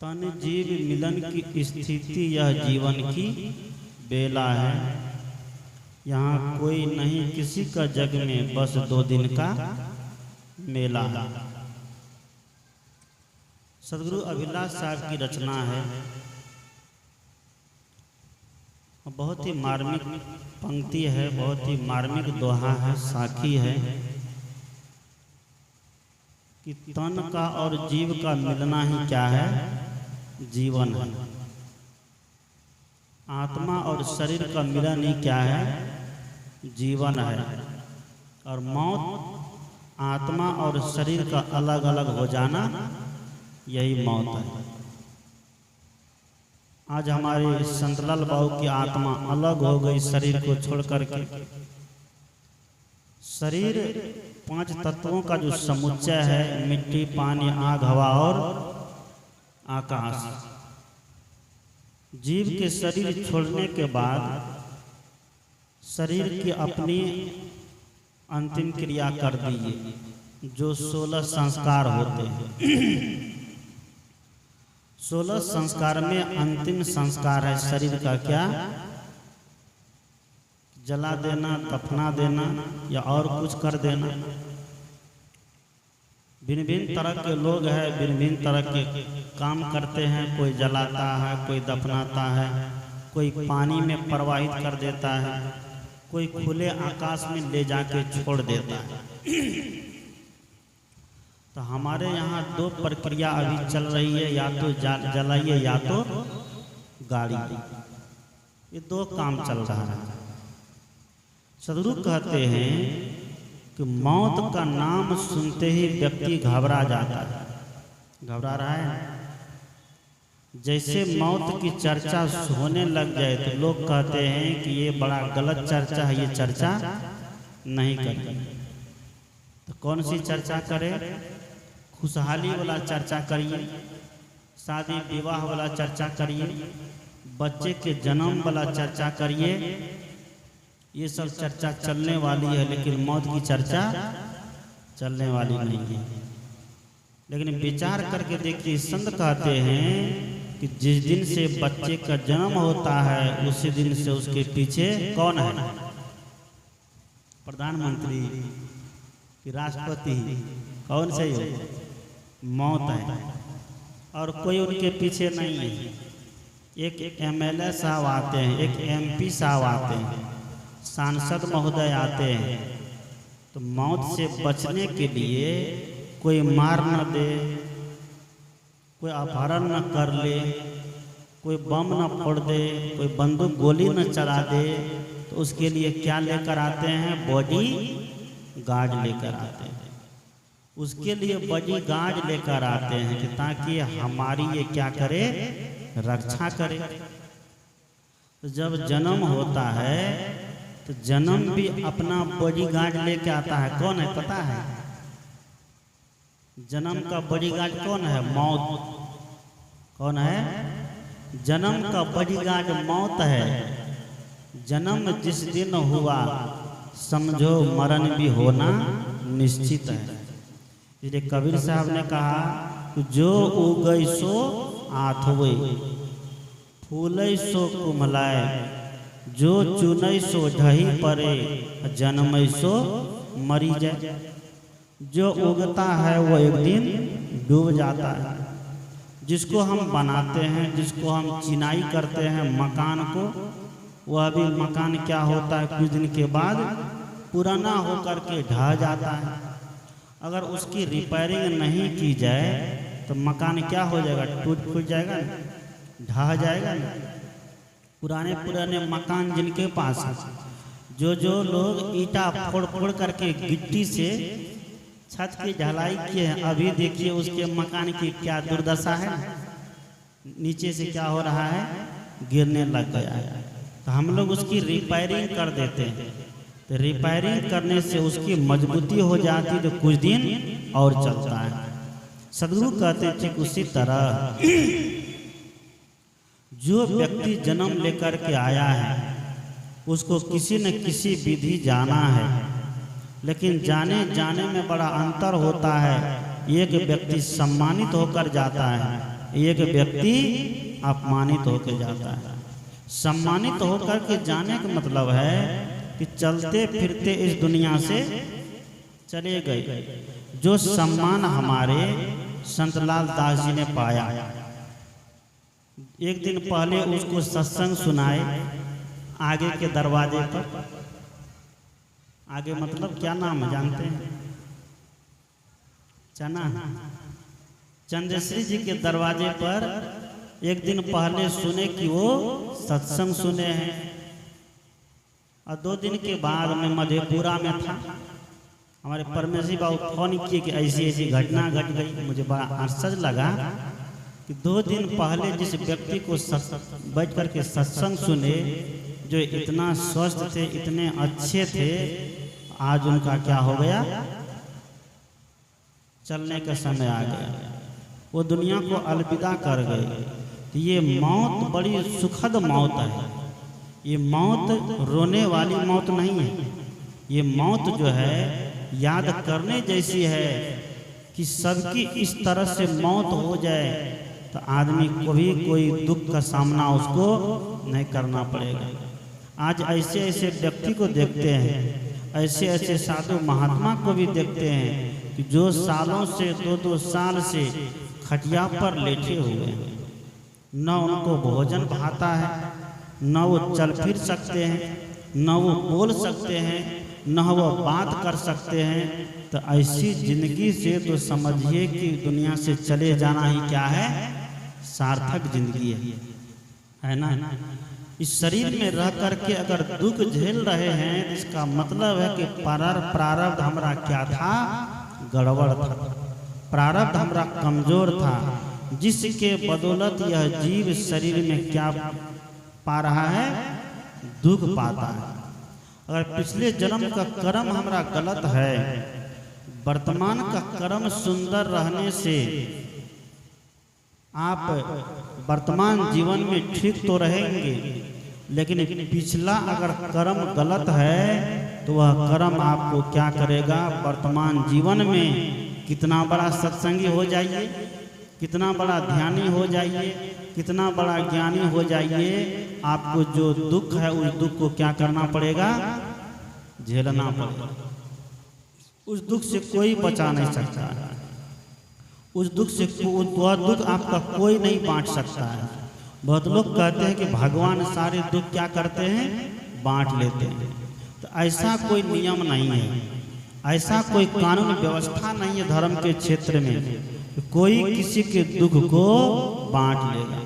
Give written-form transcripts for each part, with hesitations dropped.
तन जीव मिलन की स्थिति यह जीवन की बेला है। यहाँ कोई नहीं किसी का जग में, बस 2 दिन का मेला है। सदगुरु अभिलाष साहब की रचना है। बहुत ही मार्मिक पंक्ति है, बहुत ही मार्मिक दोहा है, साखी है कि तन का और जीव का मिलना ही क्या है, जीवन है। आत्मा और शरीर का मिलन ही क्या है, जीवन है। और मौत आत्मा और शरीर का अलग अलग हो जाना, यही मौत है। आज हमारे संतलाल बाबू की आत्मा अलग हो गई शरीर को छोड़ करके। शरीर 5 तत्वों का जो समुच्चय है, मिट्टी, पानी, आग, हवा और आकाश। जीव के शरीर छोड़ने के बाद शरीर की अपनी अंतिम क्रिया कर दी, जो 16 संस्कार होते हैं। 16 संस्कार में अंतिम संस्कार है शरीर का क्या, जला देना, दफना देना या और कुछ कर देना। भिन्न भिन्न तरह के लोग हैं, भिन्न भिन्न तरह के काम करते हैं। कोई जलाता है, कोई दफनाता है, कोई पानी में प्रवाहित कर देता है, कोई खुले आकाश में ले जाके छोड़ देता है। तो हमारे यहाँ 2 प्रक्रिया अभी चल रही है, या तो जलाइए या तो गाड़ी। ये 2 काम चल रहा है। सदगुरु कहते हैं कि मौत का नाम सुनते ही व्यक्ति घबरा जाता है। घबरा रहा है। जैसे मौत की चर्चा होने लग जाए तो लोग कहते हैं कि ये बड़ा गलत चर्चा है, ये चर्चा नहीं करें। तो कौन सी चर्चा करें? खुशहाली वाला चर्चा करिए, शादी विवाह वाला चर्चा करिए, बच्चे के जन्म वाला चर्चा करिए। ये सब चर्चा चलने वाली है, लेकिन मौत की चर्चा चलने वाली नहीं है। लेकिन विचार करके देखिए, संत कहते हैं कि जिस दिन से बच्चे का जन्म होता है उसी दिन से उसके पीछे कौन है? प्रधानमंत्री कि राष्ट्रपति? कौन से हो? मौत है। और कोई उनके पीछे नहीं है। एक MLA साहब आते हैं, एक MP साहब आते हैं, सांसद महोदय आते हैं। तो मौत से बचने के लिए कोई मार न दे, कोई अपहरण न कर ले, कोई बम न फोड़ दे, कोई बंदूक गोली न चला दे, तो उसके लिए क्या लेकर आते हैं? बॉडी गार्ड लेकर आते हैं। उसके लिए बॉडी गार्ड लेकर आते हैं कि ताकि हमारी ये क्या करे, रक्षा करे। तो जब जन्म होता है तो जन्म भी अपना बॉडीगार्ड लेके आता है। कौन है पता है? जन्म का बॉडीगार्ड कौन है? मौत। कौन है? जन्म का बॉडीगार्ड मौत है। जन्म जिस दिन हुआ समझो मरण भी होना निश्चित है। इसलिए कबीर साहब ने कहा कि जो उगई सो आठवे, फूलै सो कुम्हलाए, जो चुनै सो ढही परे, जन्मै सो मरी जाए। जो उगता है वो एक दिन डूब जाता है। जिसको हम बनाते हैं, जिसको हम चिनाई करते हैं मकान को, वह भी मकान क्या होता है, कुछ दिन के बाद पुराना होकर के ढह जाता है। अगर उसकी रिपेयरिंग नहीं की जाए तो मकान क्या हो जाएगा? टूट फूट जाएगा, ढह जाएगा। पुराने पुराने मकान जिनके पास जो लोग ईंटा फोड़ फोड़ करके गिट्टी से छत की ढलाई किए हैं, अभी देखिए उसके मकान की क्या दुर्दशा है। नीचे से क्या हो रहा है? गिरने लग गया है। तो हम लोग उसकी रिपेयरिंग कर देते हैं। तो रिपेयरिंग करने से उसकी मजबूती हो जाती, तो कुछ दिन और चलता है। सदगुरु कहते ठीक उसी तरह जो व्यक्ति जन्म लेकर के आया है उसको किसी न किसी विधि जाना है। लेकिन जाने जाने में बड़ा अंतर होता है। एक व्यक्ति सम्मानित होकर जाता है, एक व्यक्ति अपमानित होकर जाता है। सम्मानित होकर के जाने का मतलब है कि चलते फिरते इस दुनिया से चले गए। जो सम्मान हमारे संतलाल दास जी ने पाया, एक दिन पहले उसको सत्संग सुनाए आगे के दरवाजे पर। आगे मतलब क्या नाम है जानते हैं? चना। चंद्रश्री जी के दरवाजे पर एक दिन पहले सुने कि वो सत्संग सुने हैं, और 2 दिन के बाद मैं मधेपुरा में था। हमारे परमेश्वरी बाबू फोन किए कि ऐसी ऐसी घटना घट गई। मुझे बड़ा आश्चर्य लगा कि 2 दिन पहले जिस व्यक्ति को बैठ कर के सत्संग सुने, जो इतना स्वस्थ थे, इतने अच्छे थे, आज उनका क्या हो गया? चलने का समय आ गया, वो दुनिया को अलविदा कर गए। तो ये मौत बड़ी सुखद मौत है। ये मौत रोने वाली मौत नहीं है। ये मौत जो है याद करने जैसी है कि सबकी इस तरह से मौत हो जाए तो आदमी को भी कोई दुख का सामना उसको नहीं करना पड़ेगा। आज ऐसे ऐसे व्यक्ति को देखते हैं, ऐसे ऐसे साधु महात्मा को भी देखते हैं कि जो सालों से 2-2 साल से खटिया पर लेटे हुए हैं, न उनको भोजन भाता है, न वो चल फिर सकते हैं, न वो बोल सकते हैं, न वो बात कर सकते हैं। तो ऐसी जिंदगी से तो समझिए कि दुनिया से चले जाना ही क्या है? सार्थक जिंदगी है ना। इस शरीर में रह करके अगर दुख झेल रहे हैं तो इसका मतलब है कि प्रारब्ध हमारा क्या था? गड़बड़ था। प्रारब्ध हमारा कमजोर था, जिसके बदौलत यह जीव शरीर में क्या पा रहा है? दुख पाता है। अगर पिछले जन्म का कर्म हमारा गलत है, वर्तमान का कर्म सुंदर रहने से आप वर्तमान जीवन में ठीक तो रहेंगे, लेकिन पिछला अगर कर्म गलत है तो वह कर्म आपको क्या करेगा? वर्तमान जीवन में कितना बड़ा सत्संगी हो जाइए, कितना बड़ा ध्यानी हो जाइए, कितना बड़ा ज्ञानी हो जाइए, आपको जो दुख है उस दुख को क्या करना पड़ेगा? झेलना पड़ेगा। उस दुख से कोई बचा नहीं सकता है। उस दुख से वह दुख आपका कोई नहीं बांट सकता है। बहुत लोग कहते हैं कि भगवान सारे दुख क्या करते हैं? बांट लेते हैं। तो ऐसा कोई नियम नहीं है, ऐसा कोई कानून व्यवस्था नहीं है धर्म के क्षेत्र में कोई किसी के दुख को बांट लेगा।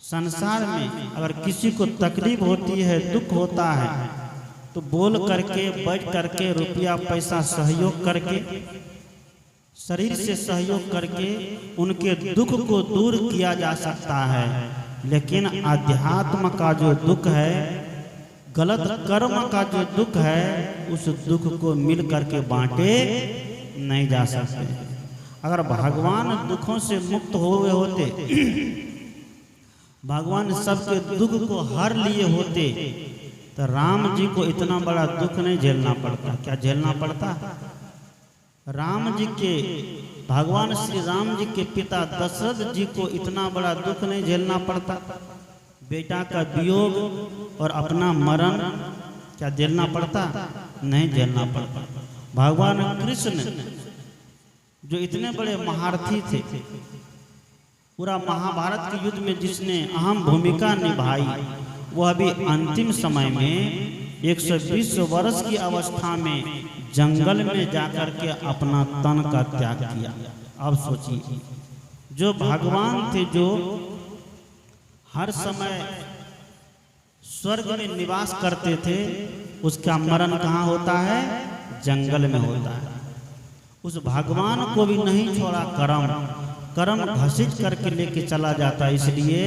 संसार में अगर किसी को तकलीफ होती है, दुख होता है, तो बोल करके, बैठ करके, रुपया पैसा सहयोग करके, शरीर से सहयोग करके उनके दुख को दूर किया जा सकता है। लेकिन अध्यात्म का जो दुख है, गलत कर्म का जो दुख है, उस दुख को मिल करके बांटे नहीं जा सकते। अगर भगवान दुखों से मुक्त हुए होते, भगवान सबके दुख को हर लिए होते, तो राम जी को इतना बड़ा दुख नहीं झेलना पड़ता। क्या झेलना पड़ता? राम जी के, भगवान श्री राम जी के पिता दशरथ जी को इतना बड़ा दुख नहीं झेलना पड़ता। बेटा का वियोग और अपना मरण क्या झेलना पड़ता? नहीं झेलना पड़ता। भगवान कृष्ण जो इतने बड़े महारथी थे, पूरा महाभारत के युद्ध में जिसने अहम भूमिका निभाई, वह भी अंतिम समय में 120 वर्ष की अवस्था में जंगल में जाकर के अपना तन का त्याग किया। अब सोचिए, जो भगवान थे, जो हर समय स्वर्ग में निवास करते थे, उसका मरण कहाँ होता है? जंगल में होता है। उस भगवान को भी नहीं छोड़ा कर्म घसीट करके लेके चला जाता। इसलिए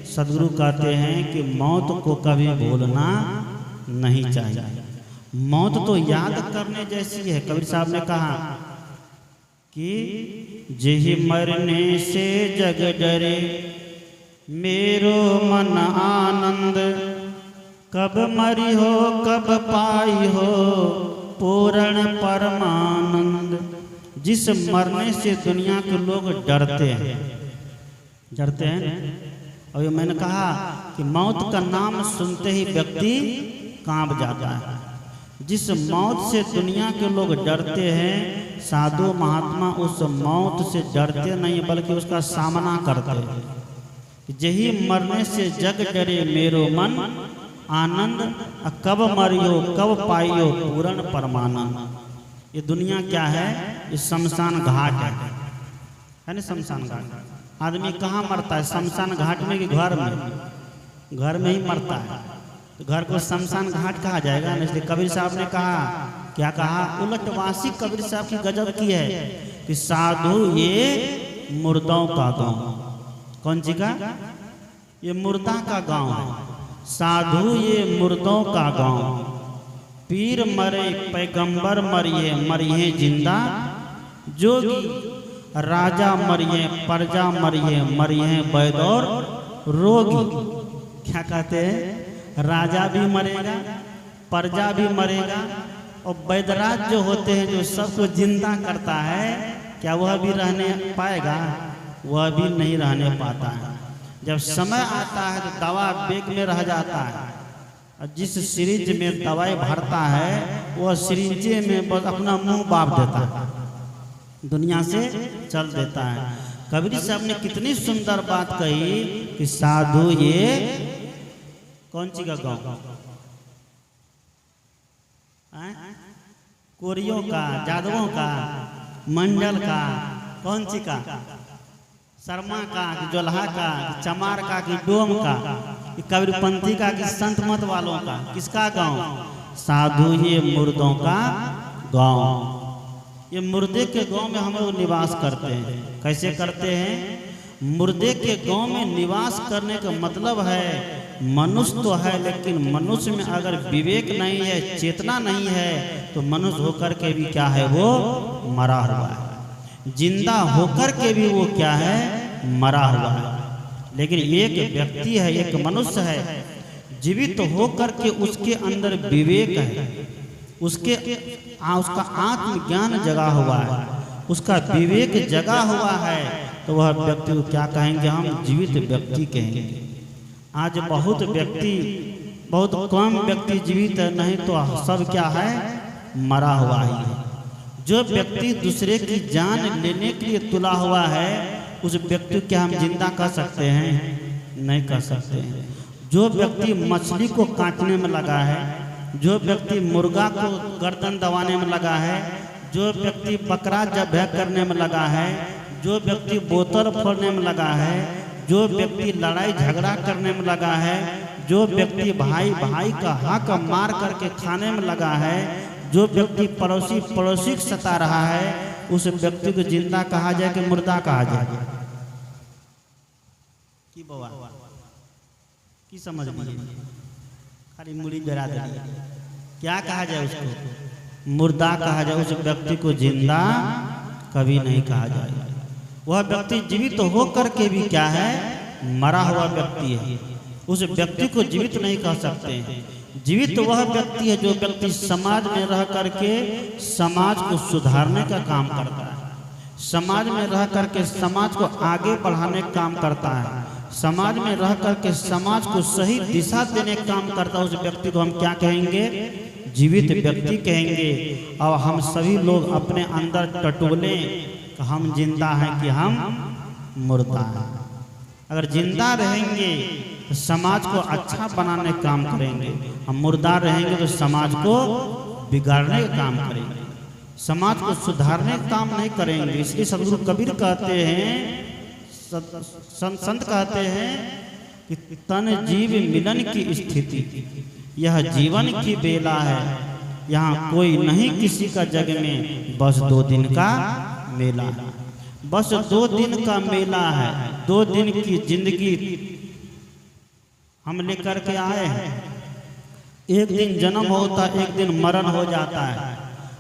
सदगुरु कहते हैं कि मौत को कभी भूलना नहीं चाहिए। मौत तो याद करने जैसी है। कबीर साहब ने कहा कि जेहि मरने से जग डरे, मेरो मन आनंद, कब मरी हो कब पाई हो पूर्ण परमानंद। जिस मरने से दुनिया के लोग डरते हैं, डरते हैं। और ये मैंने कहा कि मौत का नाम सुनते ही व्यक्ति कांप जाता है। जिस मौत से दुनिया के लोग डरते हैं, साधु महात्मा उस मौत से डरते नहीं बल्कि उसका सामना करते हैं। यही मरने से जग डरे मेरो मन, आनंद कब मरियो कब पाइयो पूर्ण परमानंद। ये दुनिया क्या है? ये शमशान घाट है ना? शमशान घाट आदमी कहाँ मरता है? शमशान घाट में कि घर में? घर में ही मरता है। तो घर को शमशान घाट कहा जाएगा ना। इसलिए कबीर साहब ने कहा, क्या कहा? उलटवासी कबीर साहब की गजब की है कि साधु ये मुर्दों का गांव। कौन सी का? ये मुर्दा का गांव है। साधु ये मुर्दों का गांव। पीर मरे पैगंबर मरिए मरिए जिंदा, जोगी राजा मरिए प्रजा मरिए मरिए वैद और रोगी। क्या कहते हैं? राजा भी मरेगा, प्रजा भी मरेगा, और वैदराज जो होते हैं जो सबको जिंदा करता है, क्या वह भी रहने पाएगा? वह भी नहीं रहने पाता है। जब समय आता है तो दवा बेग में रह जाता है, और जिस सिरिंज में दवाई भरता है वह सिरिंजे में बस अपना मुंह बाप देता है, दुनिया से चल देता है। कबीर साहब ने कितनी सुंदर बात कही कि साधु ये कौन सी का गाँव? कोरियों का, जादवों का, मंडल का, कौन सी का? शर्मा का कि जोल्हा का कि चमार का कि डोम का कि कबीरपंथी का कि संत मत वालों का? किसका गांव? साधु ये मुर्दों का गांव। ये मुर्दे के गांव में हम लोग निवास करते हैं। कैसे करते हैं? मुर्दे के गांव में निवास करने का मतलब है मनुष्य तो है, लेकिन मनुष्य में अगर विवेक नहीं है, चेतना नहीं है, तो मनुष्य होकर के भी क्या है? वो मरा हुआ है। जिंदा होकर के भी वो क्या है? मरा हुआ है। लेकिन एक व्यक्ति है, एक मनुष्य है, जीवित होकर के उसके अंदर विवेक है, उसका आत्मज्ञान जगा हुआ है, उसका विवेक जगा हुआ है, तो वह व्यक्ति को क्या कहेंगे? हम जीवित व्यक्ति कहेंगे। आज बहुत कम व्यक्ति जीवित है, नहीं तो सब क्या है? मरा हुआ ही है। जो व्यक्ति दूसरे की जान लेने के लिए तुला हुआ है, उस व्यक्ति को क्या हम जिंदा कर सकते हैं? नहीं कर सकते हैं। जो व्यक्ति मछली को काटने में लगा है, जो व्यक्ति मुर्गा को गर्दन दबाने में लगा है, जो व्यक्ति बकरा ज़ब्ह करने में लगा है, जो व्यक्ति बोतल फोड़ने में लगा है, जो व्यक्ति लड़ाई झगड़ा करने में लगा है, जो व्यक्ति भाई भाई का हक मार करके खाने में लगा है, जो व्यक्ति पड़ोसी को सता रहा है, उस व्यक्ति को जिंदा कहा जाए कि मुर्दा कहा जाए? की बाबा की समझ में खाली मुड़ी जरा दे, क्या कहा जाए? उसको मुर्दा कहा जाए। उस व्यक्ति को जिंदा कभी नहीं कहा जाए। वह व्यक्ति जीवित होकर के भी क्या है? मरा हुआ व्यक्ति है। उस व्यक्ति को जीवित नहीं कह सकते हैं। जीवित वह व्यक्ति है जो व्यक्ति समाज में रह करके समाज को सुधारने का काम करता है, समाज में रह करके समाज को आगे बढ़ाने का काम करता है, समाज में रह करके समाज को सही दिशा देने का काम करता है। उस व्यक्ति को हम क्या कहेंगे? जीवित व्यक्ति कहेंगे। और हम सभी लोग अपने अंदर टटोले कि हम जिंदा हैं कि हम मुर्दा हैं। अगर जिंदा रहेंगे तो समाज को अच्छा बनाने का काम करेंगे, हम मुर्दा रहेंगे तो समाज को बिगाड़ने का काम करेंगे, समाज को सुधारने का काम नहीं करेंगे। इसलिए सदगुरु कबीर कहते हैं, संत कहते हैं कि तन जीव मिलन की स्थिति यह जीवन की बेला है, यहाँ कोई नहीं किसी का जग में, बस 2 दिन का मेला है। बस 2 दिन का मेला है, 2 दिन की जिंदगी हम लेकर के आए हैं। एक दिन जन्म होता है, एक दिन मरण हो जाता है।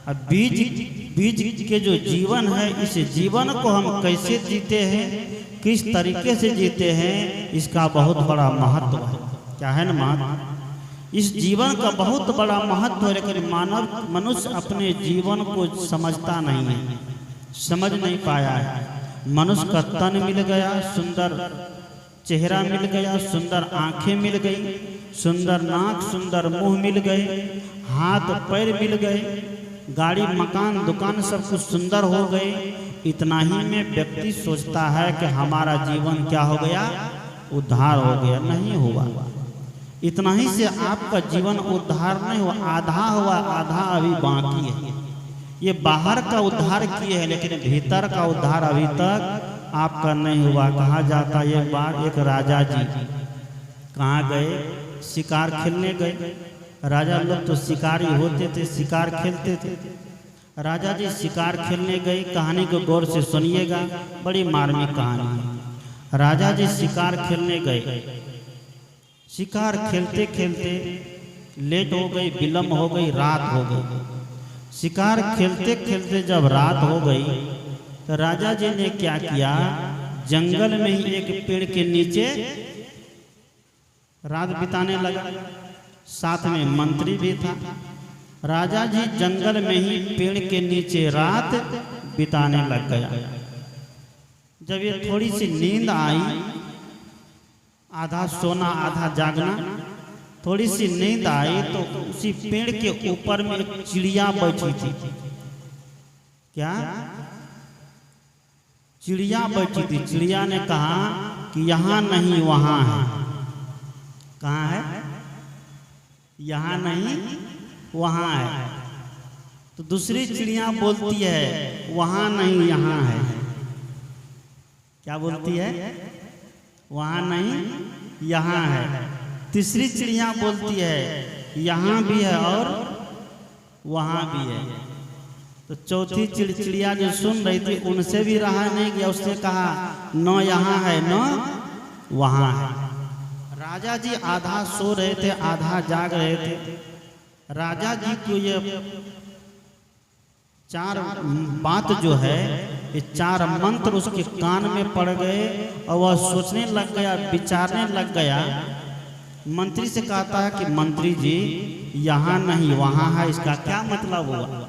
अब बीज के जो जीवन है, इस जीवन को हम कैसे जीते हैं, किस तरीके से जीते हैं, इसका बहुत बड़ा महत्व है। क्या है ना महत्व? इस जीवन का बहुत बड़ा महत्व है, लेकिन मनुष्य अपने जीवन को समझता नहीं है, समझ नहीं पाया है। मनुष्य का तन मिल गया, सुंदर चेहरा मिल गया, सुंदर आंखें मिल गई, सुंदर नाक, सुंदर मुंह मिल गए, हाथ पैर मिल गए, गाड़ी मकान दुकान सब कुछ सुंदर हो गए। इतना ही में व्यक्ति सोचता है कि हमारा जीवन क्या हो गया, उद्धार हो गया। नहीं हुआ। इतना ही से आपका जीवन उद्धार नहीं हुआ, आधा हुआ, आधा अभी बाकी है। ये बाहर का उद्धार किए हैं, लेकिन भीतर का उद्धार अभी तक आपका नहीं हुआ। कहा जाता है एक बार एक राजा जी कहाँ गए, शिकार खेलने गए। राजा लोग तो शिकारी होते थे, शिकार खेलते थे। राजा जी शिकार खेलने गए। कहानी को गौर से सुनिएगा, बड़ी मार्मिक कहानी है। राजा जी शिकार खेलने गए। शिकार खेलते खेलते लेट हो गई, विलम्ब हो गई, रात हो गई। शिकार खेलते खेलते जब रात हो गई तो राजा जी ने क्या किया, जंगल में ही एक पेड़ के नीचे रात बिताने लगा। साथ में मंत्री भी था। राजा जी जंगल में ही पेड़ के नीचे रात बिताने लग गया। जब ये थोड़ी सी नींद आई, आधा सोना आधा जागना, थोड़ी सी नींद आई तो उसी पेड़ के ऊपर में एक चिड़िया बैठी थी। क्या? चिड़िया बैठी थी। चिड़िया ने कहा कि यहाँ नहीं वहाँ है। कहाँ है? यहाँ नहीं वहाँ है। तो दूसरी चिड़िया बोलती है वहाँ नहीं यहाँ है। क्या बोलती है? वहाँ नहीं यहाँ है। तीसरी चिड़िया बोलती है यहाँ भी है और वहाँ भी है। तो चौथी चिड़िया जो सुन रही थी उनसे भी रहा नहीं गया, उसने कहा न यहाँ है न वहाँ है। राजा जी आधा सो रहे थे, आधा जाग रहे थे। राजा जी को ये चार बात जो है, ये चार मंत्र उसके कान में पड़ गए और वह सोचने लग गया, विचारने लग गया। मंत्री से कहता है कि मंत्री जी यहाँ नहीं वहाँ है, इसका क्या मतलब हुआ?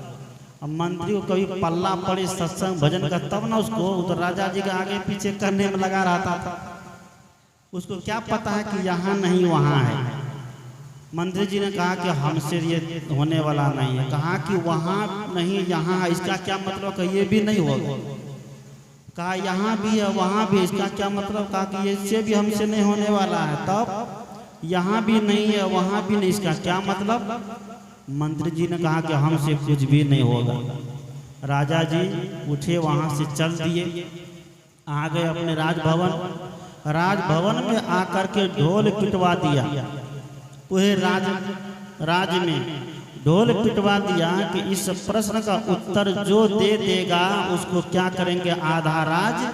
अब मंत्री को कभी पल्ला पड़े सत्संग भजन का तब ना उसको, तो राजा जी के आगे पीछे करने में लगा रहता था। उसको क्या पता है कि यहाँ नहीं वहाँ है। मंत्री जी ने कहा कि हमसे ये होने वाला नहीं है। कहा कि वहाँ नहीं यहाँ है, इसका क्या मतलब? कि ये भी नहीं होगा। कहा यहाँ भी है वहाँ भी, इसका क्या मतलब? कहा कि इससे भी हमसे नहीं होने वाला है। तब यहाँ भी नहीं है वहाँ भी नहीं, इसका क्या मतलब? मंत्री जी ने कहा कि हमसे कुछ भी नहीं होगा। राजा जी उठे, वहाँ से चल दिए, आ गए अपने राजभवन। राजभवन में आकर के ढोल पिटवा दिया। पूरे राज में ढोल पिटवा दिया कि इस प्रश्न का उत्तर जो दे देगा उसको क्या करेंगे, आधा राज।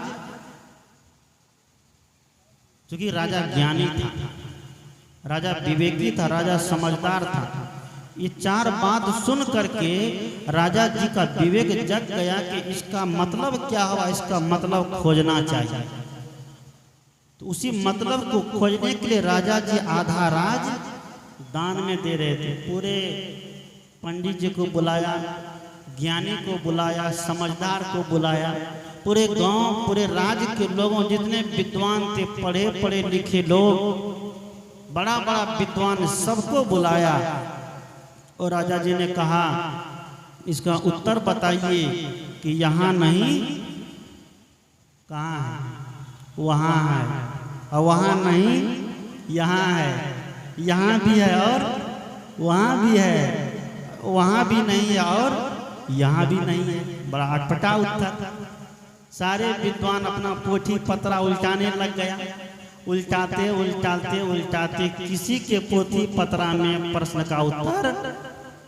क्योंकि राजा ज्ञानी था, राजा विवेकी था, राजा समझदार था। ये चार बात सुन करके राजा जी का विवेक जग गया कि इसका मतलब क्या हुआ, इसका मतलब खोजना चाहिए। तो उसी मतलब को खोजने के लिए राजा जी आधा राज दान में दे रहे थे। पूरे पंडित जी को बुलाया, ज्ञानी को बुलाया, समझदार को बुलाया, पूरे गांव पूरे राज्य के लोगों, जितने विद्वान थे, पढ़े पढ़े लिखे लोग, बड़ा बड़ा विद्वान, सबको बुलाया। और राजा जी ने कहा इसका उत्तर बताइए कि यहाँ नहीं कहाँ है, वहाँ है, और वहाँ नहीं यहाँ है, यहाँ भी है और वहाँ भी है, वहाँ भी नहीं है और यहाँ भी नहीं है। बड़ा अटपटा उत्तर। सारे विद्वान अपना पोथी पत्रा उल्टाने लग गया। उल्टाते उल्टाते उल्टाते किसी के पोथी पत्रा में प्रश्न का उत्तर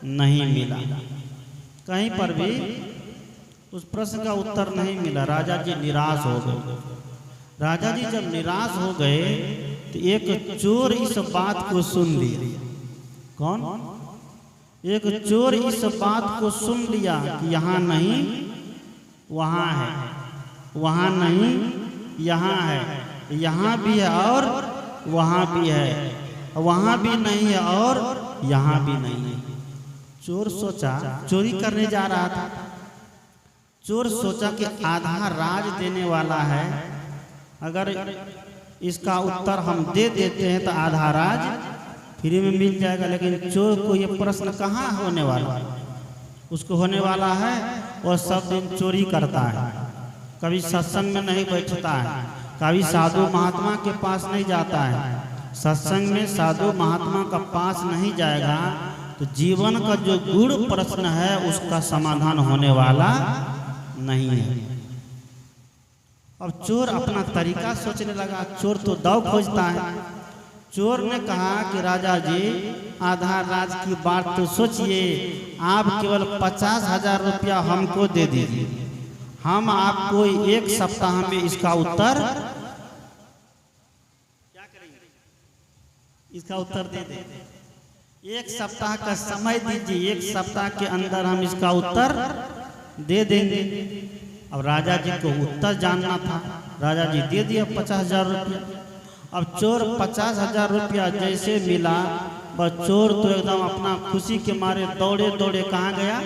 नहीं मिला। कहीं पर भी उस प्रश्न का उत्तर नहीं मिला। राजा जी निराश हो गए। राजा जी जब निराश हो गए तो एक चोर इस बात को सुन लिया। कौन? एक चोर इस बात को सुन लिया कि यहाँ नहीं वहाँ है, वहाँ नहीं यहाँ है, यहाँ भी है और वहाँ भी है, वहाँ भी नहीं है और यहाँ भी नहीं है। चोर सोचा, चोरी करने जा रहा था। चोर सोचा कि आधा राज देने वाला है, अगर इसका उत्तर हम दे देते हैं तो आधा राज फ्री में मिल जाएगा। लेकिन चोर को ये प्रश्न कहाँ होने वाला, उसको होने वाला है और सब दिन चोरी करता है, कभी सत्संग में नहीं बैठता है, कभी साधु महात्मा के पास नहीं जाता है। सत्संग में साधु महात्मा का पास नहीं जाएगा तो जीवन का जो गूढ़ प्रश्न है उसका समाधान होने वाला नहीं है। अब चोर अपना तरीका सोचने लगा। चोर तो दाव खोजता है। चोर ने कहा कि राजा जी, आधा राज की बात तो सोचिए, आप केवल 50,000 रुपया हमको दे दीजिए, हम आपको 1 सप्ताह में इसका उत्तर क्या करेंगे, इसका उत्तर दे दें। 1 सप्ताह का समय दीजिए, 1 सप्ताह के अंदर हम इसका उत्तर दे देंगे। अब राजा जी को उत्तर जानना था। राजा जी दे दिया 50,000 रुपया। अब चोर 50,000 रुपया जैसे मिला, बस चोर तो एकदम अपना खुशी के मारे दौड़े दौड़े कहाँ गया,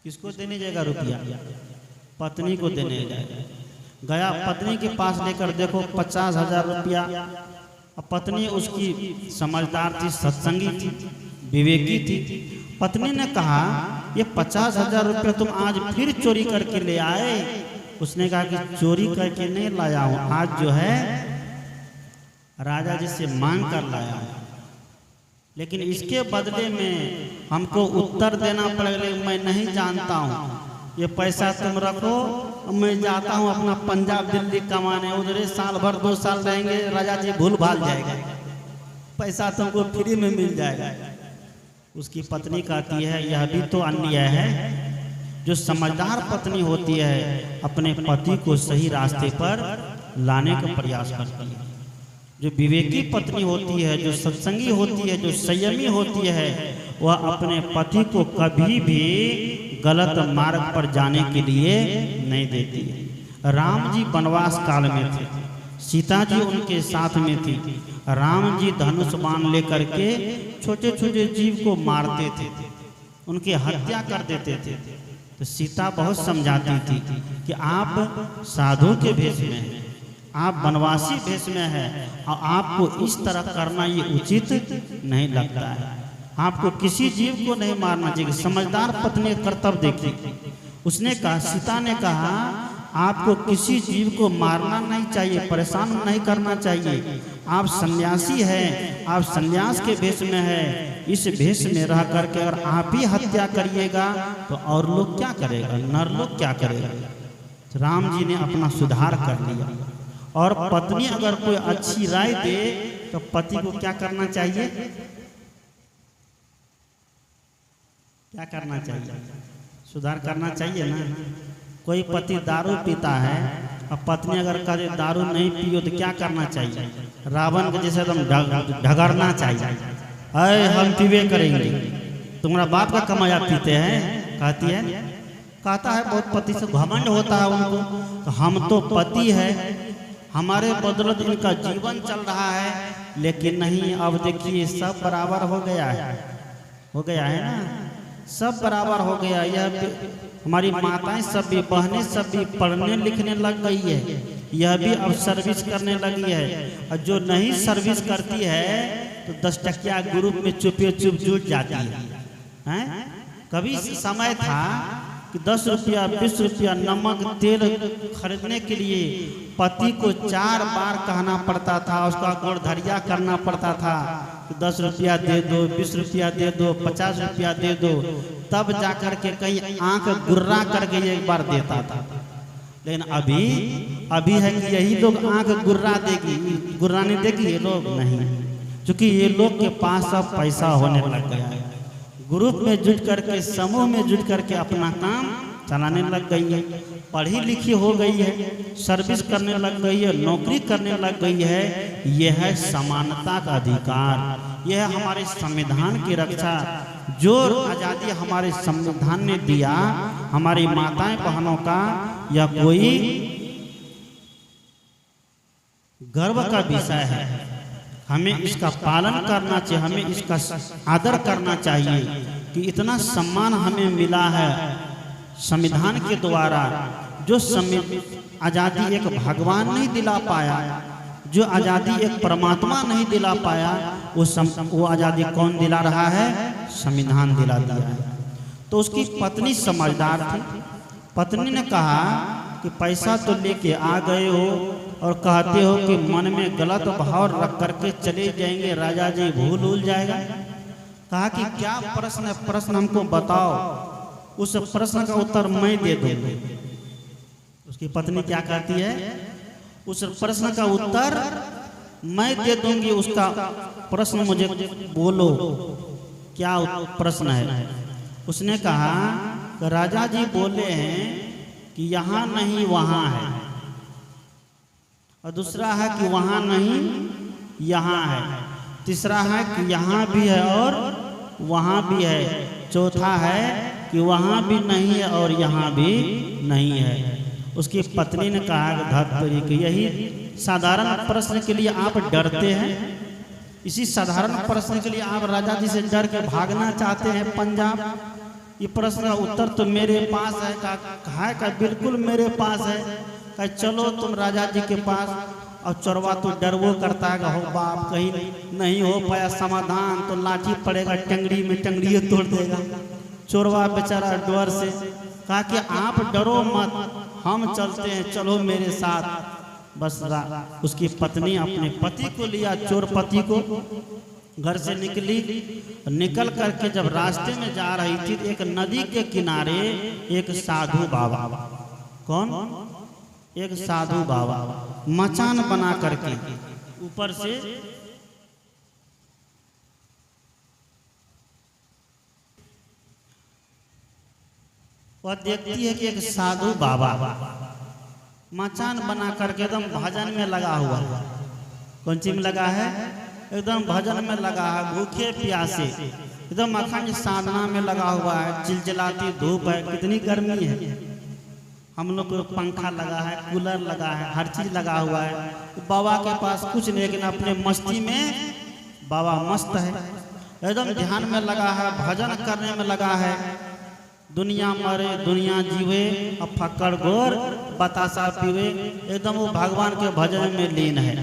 किसको देने जाएगा रुपया, पत्नी को देने जाएगा। गया पत्नी के पास लेकर, देखो 50,000 रुपया। अब पत्नी उसकी समझदार थी, सत्संगी थी, विवेकी थी। पत्नी ने कहा ये 50,000 रुपया तुम आज फिर चोरी करके ले आए। उसने कहा कि चोरी करके नहीं लाया हूं, आज जो है राजा जी से मांग कर लाया हूं, लेकिन इसके बदले में हमको उत्तर देना पड़ेगा। मैं नहीं जानता हूं, ये पैसा तुम रखो, मैं जाता हूं अपना पंजाब दिल्ली कमाने, उधर साल भर 2 साल रहेंगे, राजा जी भूल भाल जाएगा, पैसा तुमको फ्री में मिल जाएगा। उसकी पत्नी कहती है यह भी तो अन्याय है। जो समझदार पत्नी होती है अपने पति को सही रास्ते पर लाने का प्रयास करती है। जो विवेकी पत्नी होती है, जो सत्संगी होती है, जो संयमी होती है, वह अपने पति को कभी भी गलत मार्ग पर जाने के लिए नहीं देती है। राम जी वनवास काल में थे, सीता जी उनके साथ में थी। राम जी धनुष बाण लेकर के छोटे छोटे जीव को मारते थे, उनकी हत्या कर देते थे। तो सीता बहुत समझाती थी कि आप साधु के भेष में हैं, आप वनवासी भेष में हैं और आपको इस तरह करना ये उचित नहीं लगता है। आपको किसी जीव को नहीं मारना चाहिए। समझदार पत्नी कर्तव्य देखी। उसने कहा, सीता ने कहा आपको किसी जीव को मारना नहीं चाहिए, परेशान नहीं करना चाहिए। आप सन्यासी हैं, आप सन्यास के भेष में हैं, इस भेष में रह करके अगर आप ही हत्या करिएगा तो और लोग क्या करेगा, नर लोग क्या करेगा। राम जी ने अपना सुधार कर लिया। और पत्नी अगर कोई अच्छी राय दे तो पति को क्या करना चाहिए, क्या करना चाहिए, सुधार करना चाहिए ना। कोई पति दारू पीता है और पत्नी अगर कहे दारू नहीं पियो तो क्या करना चाहिए, रावण के जैसे एकदम ढगरना चाहिए। अरे हम पीवे करेंगे, तुम्हारा बाप का कमाया पीते हैं, कहती है, कहता है बहुत पति से घमंड होता है उनको। तो हम तो पति है, हमारे बदौलत इनका जीवन चल रहा है। लेकिन नहीं, अब देखिए सब बराबर हो गया है, हो गया है ना, सब बराबर हो गया। यह हमारी माताएं सब भी, बहनें सब भी पढ़ने लिखने लग गई है, यह भी अब सर्विस करने लगी है। और जो नहीं सर्विस करती है तो 10 टकिया ग्रुप में चुपे चुप जुट जाती है। कभी समय था कि 10 रुपया 20 रुपया नमक तेल खरीदने के लिए पति को 4 बार कहना पड़ता था, उसका गोड़धरिया करना पड़ता था। 10 रुपया दे दो, 20 रुपया दे दो, 50 रुपया दे दो, तब जाकर के कहीं आंख गुर्रा करके एक बार देता था। लेकिन अभी है कि यही लोग आंख गुर्रा देगी, गुर्राने देगी, ये लोग नहीं, क्योंकि ये लोग के पास सब पैसा होने लग गया है। ग्रुप में जुट करके, समूह में जुट करके अपना काम चलाने लग गई है, पढ़ी लिखी हो गई है, सर्विस करने लग गई है, नौकरी करने लग गई है। यह है समानता का अधिकार, यह है हमारे संविधान की रक्षा। जो आज़ादी हमारे संविधान ने दिया हमारी माताएं बहनों का, यह कोई गर्व का विषय है। हमें इसका पालन करना चाहिए, हमें इसका आदर करना चाहिए कि इतना सम्मान हमें मिला है। संविधान के द्वारा जो आज़ादी एक भगवान नहीं दिला पाया, जो आज़ादी एक परमात्मा नहीं दिला पाया, वो आज़ादी कौन दिला रहा है? संविधान दिला दिया है। तो उसकी पत्नी समझदार थी। पत्नी ने कहा कि पैसा तो लेके आ गए हो और कहते हो कि मन में गलत भाव रख करके चले जाएंगे, राजा जी भूल जाएगा। कहा कि क्या प्रश्न है, प्रश्न हमको बताओ, उस प्रश्न का उत्तर मैं दे दूंगी। उसकी पत्नी क्या कहती है? उस प्रश्न का उत्तर मैं दे दूंगी, उसका प्रश्न मुझे बोलो, क्या प्रश्न है? उसने कहा कि राजा जी बोले हैं कि यहाँ नहीं वहाँ है, और दूसरा है कि वहाँ नहीं यहाँ है, तीसरा है कि यहाँ भी है और वहाँ भी है, चौथा है कि वहाँ भी नहीं है और यहाँ भी नहीं है। उसकी पत्नी ने कहा कि धत्तरी कि यही साधारण प्रश्न के लिए आप डरते हैं, इसी साधारण प्रश्न के लिए आप राजा जी से डर के भागना चाहते हैं पंजाब। ये प्रश्न का उत्तर तो मेरे पास है। कहा का बिल्कुल मेरे पास है। कहा चलो तुम राजा जी के पास। और चोरवा तो डर वो करता है, हो बाप कहीं नहीं हो पाया समाधान तो लाठी पड़ेगा टंगड़ी में, टंगड़ी तोड़ देगा। चोरवा बेचारा डर से कहा कि आप डरो मत, हम चलते हैं, चलो मेरे साथ। बस उसकी पत्नी अपने पति को लिया, चोर पति को, घर से निकली। निकल करके जब रास्ते में जा रही थी, एक नदी के किनारे एक साधु बाबा, कौन? एक साधु बाबा मचान बना करके ऊपर से वह देखती है कि एक साधु बाबा मचान बना करके एकदम भजन में लगा हुआ है। कौन चीज में लगा है? एकदम भजन में लगा है, भूखे प्यासे एकदम अखंड साधना में लगा हुआ है। चिलचिलाती धूप है, कितनी गर्मी है। हम लोग को पंखा लगा है, कूलर लगा है, हर चीज लगा हुआ है। बाबा के पास कुछ नहीं, लेकिन अपने मस्ती में बाबा मस्त है, एकदम ध्यान में लगा है, भजन करने में लगा है। दुनिया मरे दुनिया जीवे, अब फक्कड़ गोर बतासा पीवे, एकदम वो भगवान के भजन में लीन है।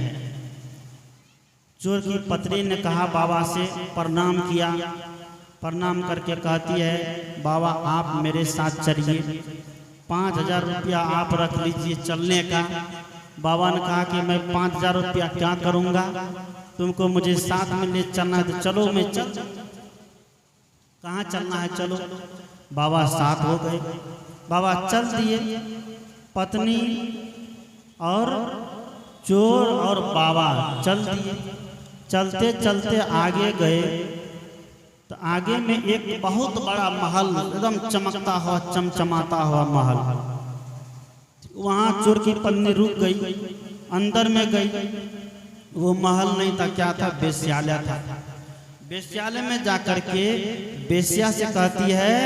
चोर की पत्नी ने कहा बाबा से, प्रणाम किया। प्रणाम करके कहती है बाबा आप मेरे साथ चलिए, 5000 रुपया आप रख लीजिए चलने का। बाबा ने कहा कि मैं 5000 रुपया क्या करूँगा, तुमको मुझे साथ में ले चलना है तो चलो मैं चल। कहाँ चलना है? चलो। बाबा साथ हो गए, बाबा चल दिए। पत्नी और चोर और बाबा चल दिए। चलते चलते आगे गए तो आगे में एक बहुत बड़ा महल, एकदम चमकता हुआ चमचमाता हुआ महल। वहाँ चोर की पत्नी रुक गई, अंदर में गई। वो महल नहीं था, क्या था? वेश्यालय था। वेश्यालय में जाकर के वेश्या से कहती है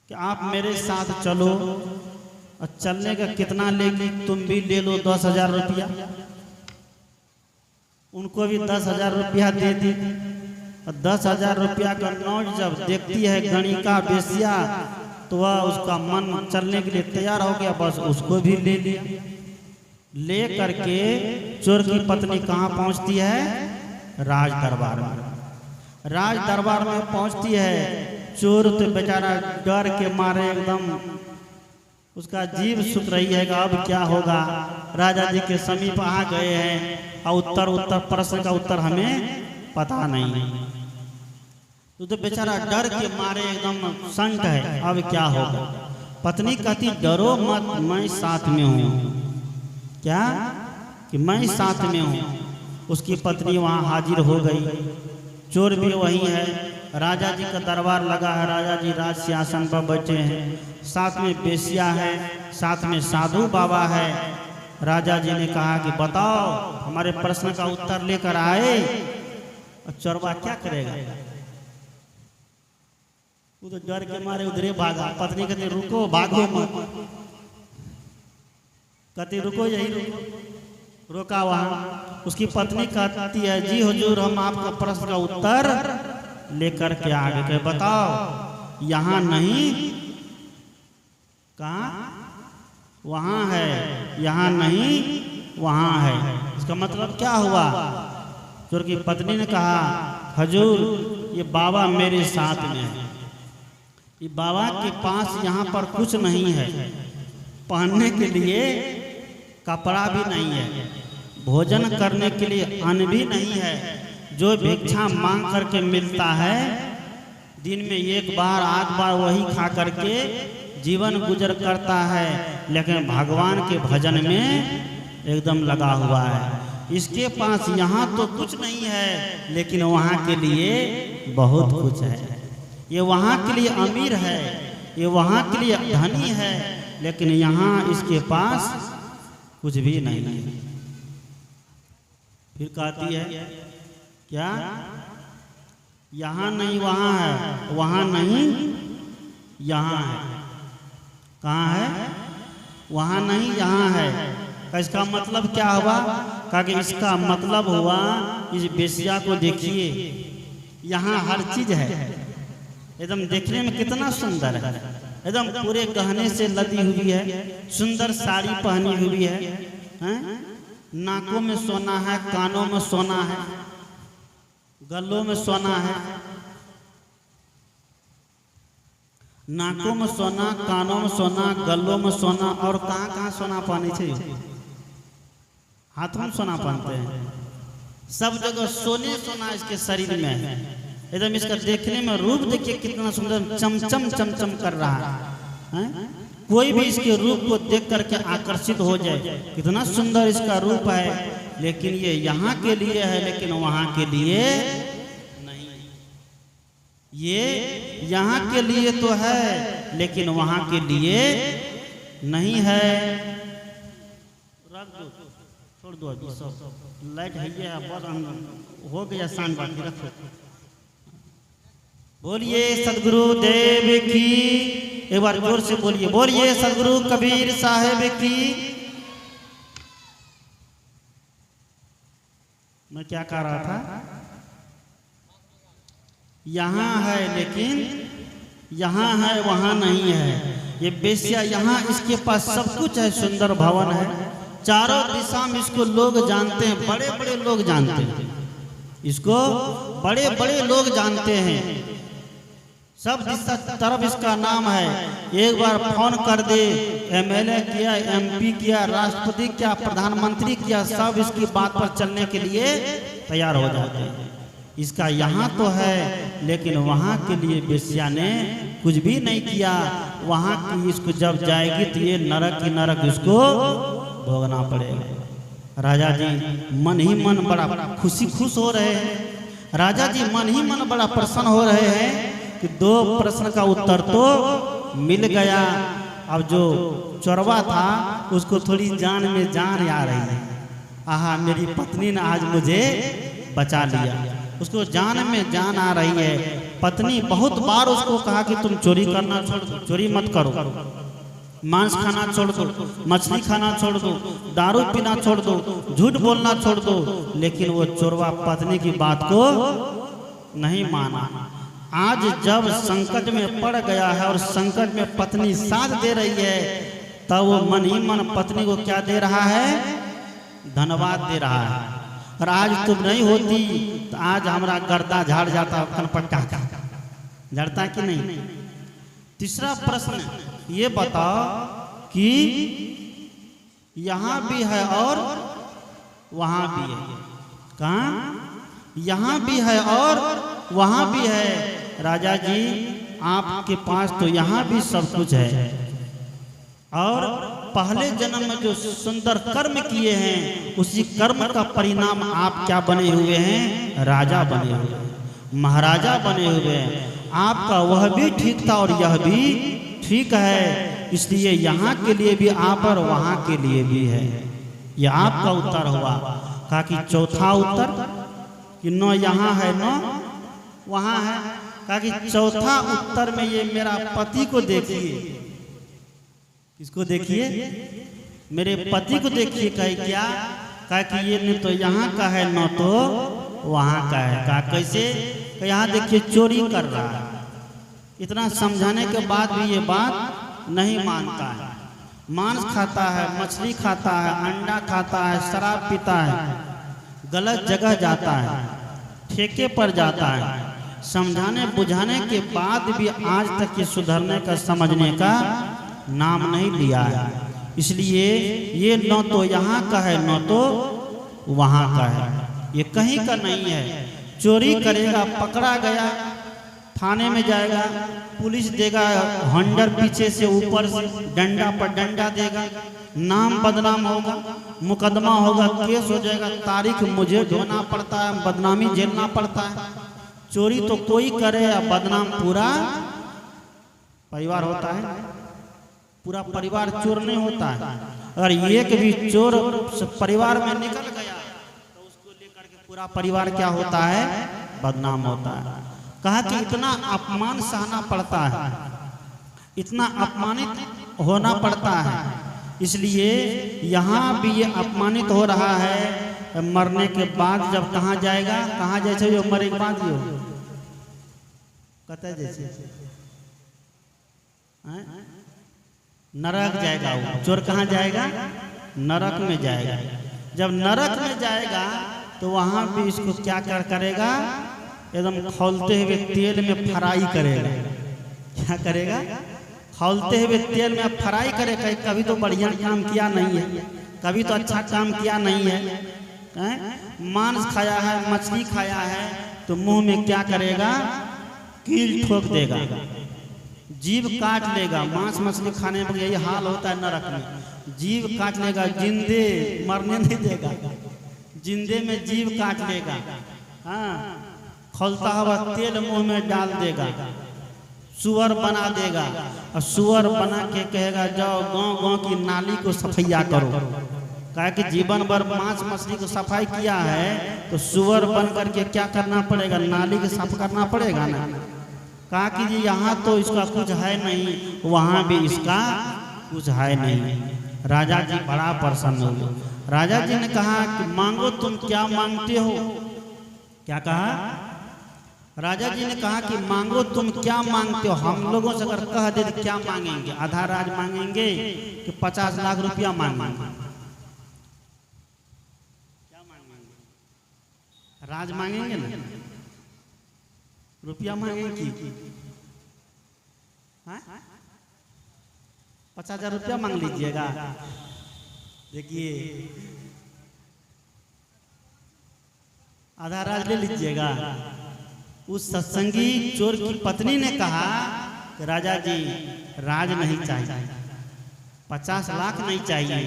कि आप मेरे साथ चलो। और चलने का कितना लेगी? तुम भी ले लो 10,000 रुपया। उनको भी 10,000 रुपया दे दी। 10,000 रुपया का नोट जब देखती है गणिका वेश्या तो वह उसका मन चलने के लिए तैयार हो गया, बस उसको भी ले लिया। ले करके चोर की पत्नी कहाँ पहुँचती है? राज दरबार में। राज दरबार में पहुँचती है। चोर तो बेचारा डर के मारे एकदम उसका जीव सुत रही है कि अब क्या होगा। राजा जी के समीप आ गए हैं और उत्तर प्रश्न का उत्तर हमें पता नहीं। तो बेचारा डर के मारे एकदम संक है, अब क्या होगा। पत्नी कहती डरो मत, मैं साथ में हूँ। क्या? कि मैं साथ में हूँ। उसकी पत्नी वहाँ हाजिर हो गई। चोर भी वही है। राजा जी का दरबार लगा है, राजा जी राज सिंहासन पर बैठे हैं, साथ में बेसिया है, साथ में साधु बाबा है। राजा जी ने कहा कि बताओ, हमारे प्रश्न का उत्तर लेकर आए। और चोरवा क्या करेगा? वो तो डर के मारे उधरे भागा। पत्नी कहती रुको, भागो मत। कहती रुको, यही रुको। रोका वहाँ। उसकी पत्नी कहती है जी हुजूर, हम आपका प्रश्न का उत्तर लेकर के आगे के बताओ। यहाँ नहीं, कहाँ, वहाँ है, यहाँ नहीं वहाँ है। इसका मतलब क्या हुआ? चोर की पत्नी ने कहा, हजूर ये बाबा मेरे साथ में है, ये बाबा के पास यहाँ पर कुछ नहीं है, पहनने के लिए कपड़ा भी नहीं है, भोजन करने के लिए अन्न भी नहीं है। जो भिक्षा मांग करके मिलता है, दिन में एक बार आध बार वही खा करके जीवन गुजर करता है, लेकिन भगवान के भजन में एकदम लगा हुआ है। इसके पास यहाँ तो कुछ नहीं है, लेकिन वहाँ के लिए बहुत कुछ है। ये वहाँ के लिए अमीर है, ये वहाँ के लिए धनी है, लेकिन यहाँ इसके पास कुछ भी नहीं है। फिर कहती है क्या? यहाँ नहीं वहाँ है, वहाँ नहीं यहाँ है। कहाँ है? वहाँ नहीं यहाँ है। इसका मतलब क्या हुआ? कहा कि इसका मतलब हुआ, इस बेसिया को देखिए, यहाँ हर चीज है, एकदम देखने में कितना सुंदर है, एकदम पूरे गहने से लदी हुई है, सुंदर साड़ी पहनी हुई है, नाकों में सोना है, कानों में सोना है, गलों में सोना है, नाकों में सोना, कानों में सोना, गलों में सोना, और कहाँ कहाँ सोना पानी चाहिए, हाथों में सोना पहनते हैं, सब जगह सोने सोना इसके शरीर में है। एकदम इसका देखने में रूप देखिए कितना सुंदर, चमचम चमचम कर रहा है। कोई भी इसके रूप को देख करके आकर्षित हो जाए, कितना सुंदर इसका रूप है। लेकिन ये यहाँ के लिए है, लेकिन वहाँ के लिए नहीं। ये यहाँ के लिए तो है, लेकिन वहाँ के लिए नहीं है। रख दो, छोड़ दो, अभी सब लाइट है ये, बस हो गया शान, बाकी रखो। बोलिए सदगुरु देव की, एक बार जोर से बोलिए, बोलिए सदगुरु कबीर साहेब की। मैं क्या कह रहा था? यहाँ है, लेकिन यहाँ है वहाँ नहीं है। ये बेसिया यहाँ, इसके पास सब कुछ है, सुंदर भवन है, चारों दिशा में इसको लोग जानते हैं, बड़े बड़े लोग जानते हैं इसको, बड़े बड़े लोग जानते हैं, सब दिशा तरफ इसका नाम है। एक बार फोन कर दे, एमएलए किया, एमपी किया, राष्ट्रपति किया, प्रधानमंत्री किया, सब इसकी बात पर चलने के लिए तैयार हो जाते हैं। इसका यहाँ तो है, लेकिन वहाँ के लिए बेसिया ने कुछ भी नहीं किया। वहाँ की इसको जब जाएगी तो ये नरक की नरक इसको भोगना पड़ेगा। राजा जी मन ही मन बड़ा खुश हो रहे हैं। राजा जी मन ही मन बड़ा प्रसन्न हो रहे हैं कि दो प्रश्न का उत्तर तो मिल गया। अब जो चोरवा था उसको थोड़ी जान में जान आ रही है, आहा मेरी पत्नी ने आज मुझे बचा लिया, उसको जान में जान आ रही है। पत्नी बहुत बार उसको कहा कि तुम चोरी करना छोड़ दो, चोरी मत करो, मांस खाना छोड़ दो, मछली खाना छोड़ दो, दारू पीना छोड़ दो, झूठ बोलना छोड़ दो, लेकिन वो चोरवा पत्नी की बात को नहीं माना। आज जब संकट में पड़ गया है और संकट में पत्नी साथ दे रही है, तब वो मन ही मन पत्नी को क्या दे रहा है? धन्यवाद दे रहा है। और आज तुम नहीं होती तो आज हमारा गर्दा झाड़ जाता, कनपट्टा झड़ता कि नहीं। तीसरा प्रश्न ये बताओ कि यहाँ भी है और वहाँ भी है, कहाँ? यहाँ भी है और वहाँ भी है। राजा जी आपके पास तो यहाँ भी सब कुछ है, और पहले जन्म में जो सुंदर कर्म किए हैं उसी कर्म का परिणाम आप क्या बने हुए हैं? राजा बने हुए हैं, महाराजा बने हुए हैं। आपका वह भी ठीक था और यह भी ठीक है, इसलिए यहाँ के लिए भी आप और वहाँ के लिए भी है। यह आपका उत्तर हुआ। कहा कि चौथा उत्तर कि न यहाँ है न वहाँ है। कहा कि चौथा उत्तर में ये मेरा पति को देखिए। किसको देखिए? मेरे पति को देखिए। कहे क्या? कहा कि ये न तो यहाँ का है न तो वहाँ का है। कहा कैसे? यहाँ देखिए चोरी कर रहा है, इतना समझाने के बाद भी ये बात नहीं मानता है। मांस खाता है, मछली खाता है, अंडा खाता है, शराब पीता है, गलत जगह जाता है, ठेके पर जाता है। समझाने बुझाने के बाद भी आज तक ये सुधरने का, समझने का नाम नहीं लिया है। इसलिए ये न तो यहाँ का है न तो वहाँ का है, ये कहीं का नहीं है। चोरी करेगा, पकड़ा गया, थाने में जाएगा, पुलिस देगा हंडर, पीछे से ऊपर से डंडा पर डंडा देगा, नाम बदनाम होगा, मुकदमा होगा, केस हो जाएगा, तारीख मुझे ढोना पड़ता है, बदनामी झेलना पड़ता है। चोरी तो कोई करे या बदनाम पूरा परिवार होता है, पूरा परिवार चोर नहीं होता है। अगर एक भी चोर परिवार में निकल गया तो उसको लेकर के पूरा परिवार क्या होता है, बदनाम होता है। कहा कि इतना अपमान सहना पड़ता है, इतना अपमानित होना पड़ता है। इसलिए यहाँ भी ये अपमानित हो रहा है। मरने के बाद जब कहाँ जाएगा, कहाँ जैसे जो मरे के बाद जो कहते जैसे नरक जाएगा वो चोर। कहाँ जाएगा, नरक में जाएगा। जब नरक में जाएगा तो वहाँ भी इसको क्या करेगा, एकदम खौलते हुए तेल में फ्राई करेगा। क्या करेगा, खौलते हुए तेल में फ्राई करेगा। कभी तो बढ़िया काम किया नहीं है, कभी तो अच्छा काम किया नहीं है, मांस खाया है, मछली खाया है, तो मुंह में क्या करेगा, कील ठोक देगा, जीभ काट लेगा। मांस मछली खाने में यही हाल होता है नरक में, जीभ काट लेगा, जिंदे मरने नहीं देगा, जिंदे में जीभ काट लेगा। हाँ, खौलता हुआ तेल मुंह में डाल देगा, सुअर बना देगा, और सुअर बना के कहेगा जाओ गांव गांव की नाली को सफैया करो। कहा कि जीवन भर मांस मछली को सफाई किया है तो सुअर बन करके क्या करना पड़ेगा, नाली को साफ करना पड़ेगा ना। कहा कि जी यहाँ तो इसका कुछ है नहीं, वहाँ भी इसका कुछ है नहीं। राजा जी बड़ा प्रसन्न हुए। राजा जी ने कहा कि मांगो, तुम क्या मांगते हो। क्या कहा, राजा जी ने कहा कि मांगो, तुम क्या मांगते हो। हम लोगों से अगर कह दे तो क्या मांगेंगे, आधा राज मांगेंगे कि 50 लाख रुपया मांगेंगे, क्या मांगेंगे, राज मांगेंगे ना, रुपया मांगेंगे कि 50,000 रुपया मांग लीजिएगा। देखिए आधा राज ले लीजिएगा। उस सत्संगी चोर की पत्नी ने कहा कि राजा जी राज नहीं चाहिए, 50 लाख नहीं चाहिए,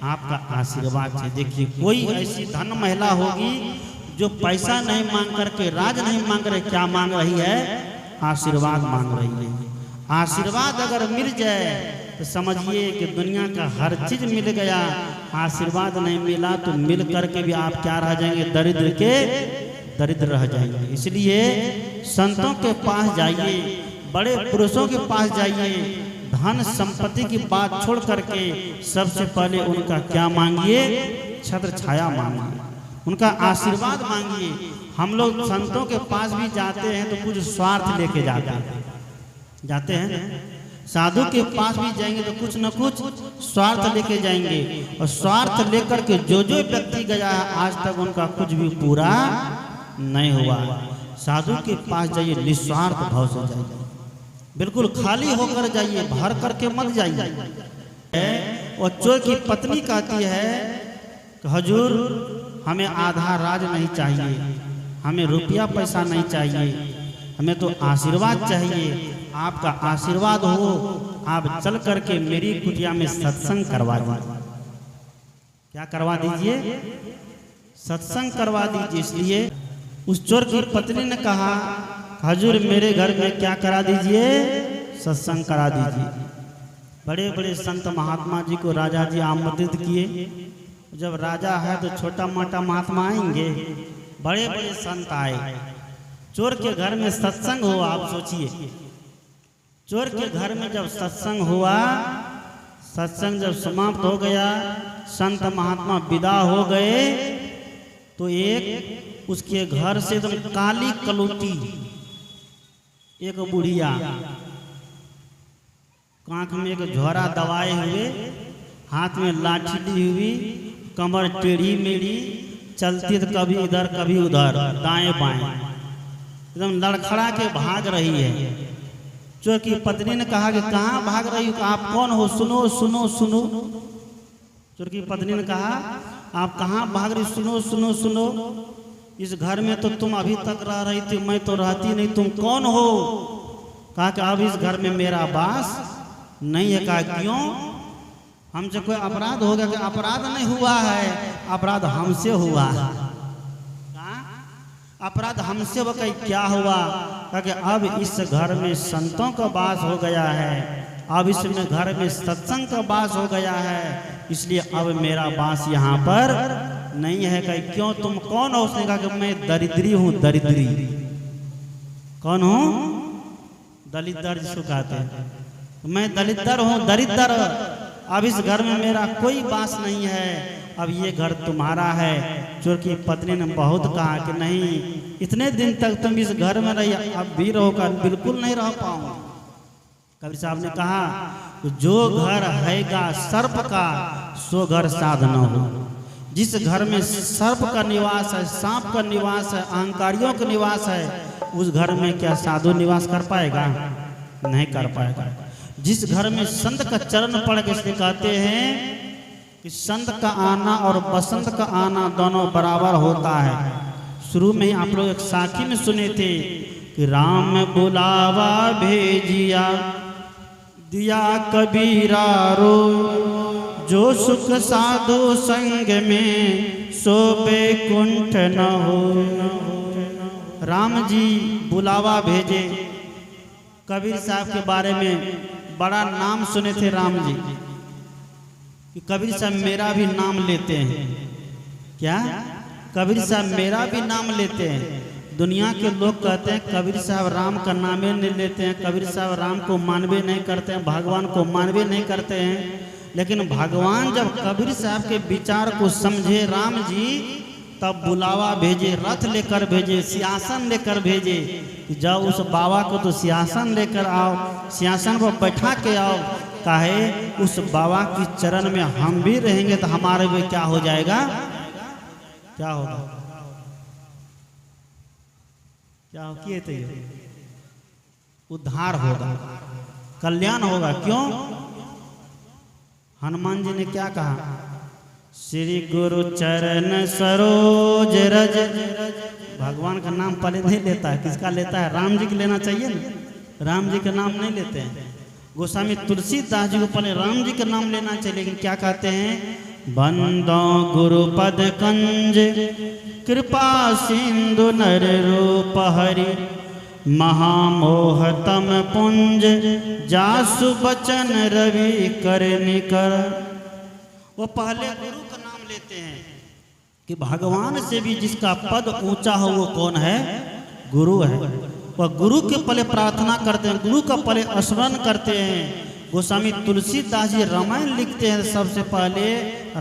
आपका आशीर्वाद चाहिए। देखिए कोई ऐसी धन महिला होगी जो पैसा नहीं मांग करके, राज नहीं मांग रही, क्या मांग रही है, आशीर्वाद मांग रही है। आशीर्वाद अगर मिल जाए तो समझिए कि दुनिया का हर चीज मिल गया। आशीर्वाद नहीं मिला तो मिल करके भी आप क्या रह जाएंगे, दरिद्र के दरिद्र रह जाएंगे। इसलिए संतों के पास जाइए, बड़े पुरुषों के पास जाइए, धन संपत्ति की बात छोड़ करके सबसे पहले उनका क्या मांगिए, छत्र छाया मांगिए, उनका आशीर्वाद मांगिए। हम लोग संतों के पास भी जाते हैं तो कुछ स्वार्थ लेके जाते हैं। साधु के पास भी जाएंगे तो कुछ न कुछ स्वार्थ लेके जाएंगे, और स्वार्थ लेकर के जो व्यक्ति गया है आज तक उनका कुछ भी पूरा नहीं हुआ। साधु के पास जाइए, निस्वार्थ भाव से जाइए, बिल्कुल खाली होकर जाइए, भर करके मत जाइए। और चोर की पत्नी कहती है कि हुजूर हमें आधा राज नहीं चाहिए, हमें रुपया पैसा नहीं चाहिए, हमें तो आशीर्वाद चाहिए। आपका आशीर्वाद हो, आप चल करके मेरी कुटिया में सत्संग करवा दीजिए। क्या करवा दीजिए, सत्संग करवा दीजिए। इसलिए उस चोर की पत्नी ने कहा हुजूर मेरे घर में क्या करा दीजिए, सत्संग करा दीजिए। बड़े बड़े संत महात्मा जी को राजा जी आमंत्रित किए। जब राजा है तो छोटा मोटा महात्मा आएंगे, बड़े बड़े संत आए। चोर के घर में सत्संग हुआ। आप सोचिए, चोर के घर में जब सत्संग हुआ, सत्संग जब समाप्त हो गया, संत महात्मा विदा हो गए, तो एक उसके घर से एकदम काली कलूटी एक बुढ़िया कांख में एक झोरा दबाए हुए, हाथ में लाठी ली हुई, कमर टेढ़ी मेढ़ी, चलती तो कभी इधर कभी उधर, दाएं बाएं, एकदम लड़खड़ा के भाग रही है। चोर की पत्नी ने कहा कि कहाँ भाग रही हो, आप कौन हो, सुनो सुनो सुनो। चोर की पत्नी ने कहा आप कहाँ भाग रही, सुनो सुनो सुनो, इस घर में तो तुम अभी तक रह रही थी, मैं तो रहती नहीं, तुम कौन हो। कहा कि अब इस घर में मेरा वास नहीं है। कहा क्यों, हमसे कोई अपराध हो गया? कि अपराध नहीं हुआ है, अपराध हमसे हुआ है। अपराध हमसे हुआ। क्या हुआ? कहा कि अब इस घर में संतों का वास हो गया है, अब इसमें घर में सत्संग का वास हो गया है, इसलिए अब मेरा वास यहाँ पर नहीं है। कहीं क्यों, तुम कौन हो? उसने कहा कि मैं दरिद्री हूँ, दरिद्री। कौन हूँ? दलिद्र जिसको कहते हैं, मैं दलिद्र हूँ, दरिद्र। अब इस घर में मेरा कोई वास नहीं है, अब ये घर तुम्हारा है। चोर की पत्नी ने बहुत कहा कि नहीं, इतने दिन तक तुम इस घर में रही, अब भी रहोगा? बिल्कुल नहीं रह पाऊंगा। कबीर साहब ने कहा जो घर हैगा सर्प का, सो घर साध न हो। जिस घर में सर्प का निवास है, सांप का निवास है, अहंकारियों का निवास है, उस घर में क्या साधु निवास कर पाएगा? नहीं कर पाएगा। जिस घर में संत का चरण पड़ के, इसलिए कहते हैं कि संत का आना और बसंत का आना दोनों बराबर होता है। शुरू में ही आप लोग एक साखी में सुने थे कि राम बुलावा भेजिया, दिया कबीरा रो, जो सुख साधु संग में, सो बैकुंठ न हो। राम जी बुलावा भेजे। कबीर साहब के बारे में बड़ा नाम सुने थे राम जी कि कबीर साहब मेरा भी नाम लेते हैं। क्या? कबीर साहब मेरा भी नाम लेते हैं। दुनिया के लोग कहते हैं कबीर साहब राम का नाम ही नहीं लेते हैं, कबीर साहब राम को मानवे नहीं करते हैं, भगवान को मानवे नहीं करते हैं। लेकिन भगवान जब कबीर साहब के विचार को समझे राम जी, तब बुलावा भेजे, रथ लेकर भेजे, सिंहासन लेकर भेजे, जाओ उस बाबा को तो सिंहासन लेकर आओ, सिंहासन पर बैठा के आओ। काहे? उस बाबा की चरण में हम भी रहेंगे तो हमारे भी क्या हो जाएगा? क्या होगा? क्या हो किए थे? उद्धार होगा, कल्याण होगा। क्यों? हनुमान जी ने क्या कहा? श्री गुरु चरण सरोज रज। भगवान का नाम पहले नहीं लेता है, किसका लेता है? राम जी की लेना चाहिए ना, राम जी का नाम नहीं लेते हैं। गोस्वामी तुलसीदास जी को पहले राम जी का नाम लेना चाहिए, लेकिन क्या कहते हैं? बंदो गुरुपद कंज, कृपा सिंधु नर रूप हरि, महामोहतम पुंज, जासु बचन रवि कर निकर। वो पहले गुरु का नाम लेते हैं कि भगवान से भी जिसका पद ऊंचा हो वो कौन है? गुरु है। वह गुरु के पहले प्रार्थना करते हैं, गुरु का पहले स्मरण करते हैं। गोस्वामी तुलसीदास जी रामायण लिखते हैं, सबसे पहले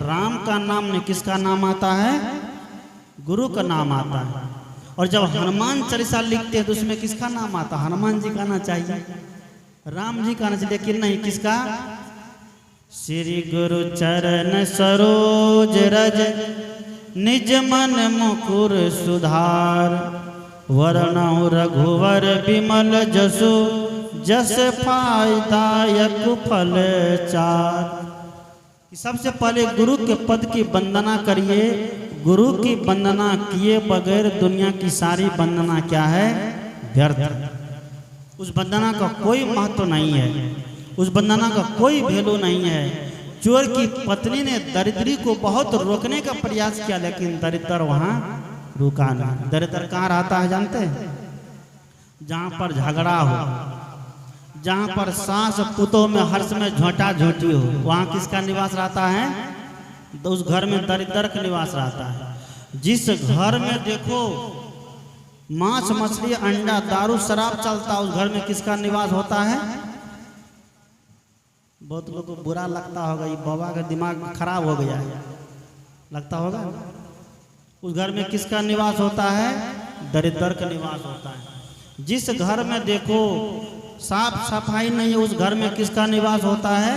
राम का नाम नहीं, किसका नाम आता है? गुरु का नाम आता है। और जब हनुमान चालीसा लिखते हैं तो उसमें किसका नाम आता है? हनुमान जी का आना चाहिए, राम जी का आना चाहिए, लेकिन नहीं, किसका? श्री गुरु चरण सरोज रज, निज मन मुकुर सुधार, वरणौ रघुवर विमल जसु, जस फायदायक फल चार। सबसे पहले गुरु के पद की वंदना करिए। गुरु की वंदना किए बगैर दुनिया की सारी वंदना क्या है? व्यर्थ। उस वंदना का कोई महत्व नहीं है, उस वंदना का कोई वैल्यू नहीं है। चोर की पत्नी ने दरिद्री को बहुत रोकने का प्रयास किया, लेकिन दरिद्र वहां रुका नहीं। दरिद्र कहाँ रहता है जानते हैं? जहां पर झगड़ा हो, जहां पर सास पुतों में हर समय झोंटा झोंटी हो, वहां किसका निवास रहता है? तो उस घर में दरिद्र का निवास रहता है। जिस घर में देखो मांस मछली अंडा दारू शराब चलता है, उस घर में किसका निवास होता है? बहुत लोग को बुरा लगता होगा, ये बाबा का दिमाग खराब हो गया है, लगता होगा। उस घर में किसका निवास होता है? दरिद्र का निवास होता है। जिस घर में देखो साफ सफाई नहीं है, उस घर में किसका निवास होता है?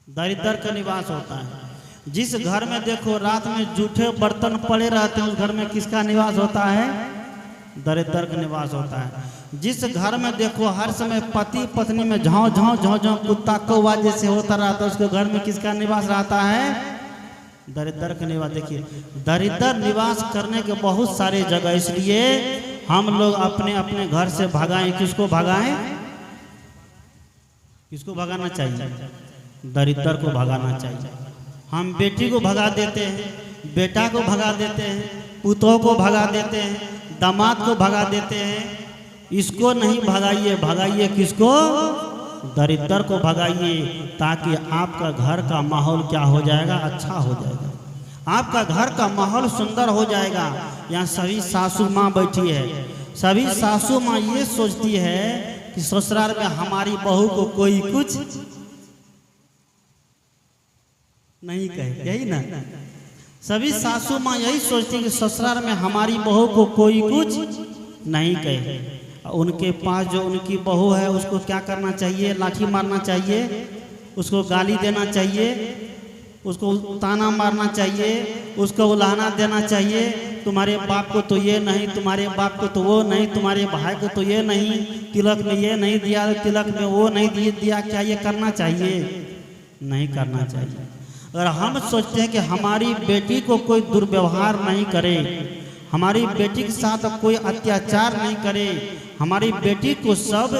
दरिद्र का निवास होता है। जिस घर में देखो रात में जूठे बर्तन पड़े रहते हैं, उस घर में किसका निवास होता है? दरिद्र का निवास होता है। जिस घर में देखो हर समय पति पत्नी में झाँव झाँव झाँव झाँव कुत्ता कौवा जैसे होता रहता है, उसके घर में किसका निवास रहता है? दरिद्र का निवास। देखिए, दरिद्र निवास करने के बहुत सारे जगह, इसलिए हम लोग अपने अपने घर से भगाएं। किसको भगाएं? किसको भगाना चाहिए? दरिद्र को भगाना चाहिए। हम बेटी को भगा देते हैं, बेटा को भगा देते हैं, पुतों को भगा देते हैं, दामाद को भगा देते हैं। इसको नहीं भगाइए, भगाइए किसको? दरिद्र को भगाइए, ताकि आपका घर का माहौल क्या हो जाएगा? अच्छा हो जाएगा। आपका घर का माहौल सुंदर हो जाएगा। यहाँ सभी सासू माँ बैठी है, सभी सासू माँ ये सोचती है कि ससुराल में हमारी बहू को कोई कुछ नहीं कहे, यही ना? सभी सासू माँ यही सोचती है कि ससुराल में हमारी बहू को कोई कुछ नहीं कहे। उनके पास जो उनकी बहू है उसको क्या करना चाहिए? लाठी मारना चाहिए, उसको गाली देना चाहिए, उसको ताना मारना चाहिए, उसको उलाहना देना चाहिए। तुम्हारे बाप को तो ये नहीं, तुम्हारे बाप को तो वो नहीं, तुम्हारे भाई को तो ये नहीं, तिलक में ये नहीं दिया, तिलक में वो नहीं दिया। क्या ये करना चाहिए? नहीं करना चाहिए। अगर हम सोचते हैं कि हमारी बेटी को कोई दुर्व्यवहार नहीं करे, हमारी बेटी के साथ कोई अत्याचार नहीं करे, हमारी बेटी को सब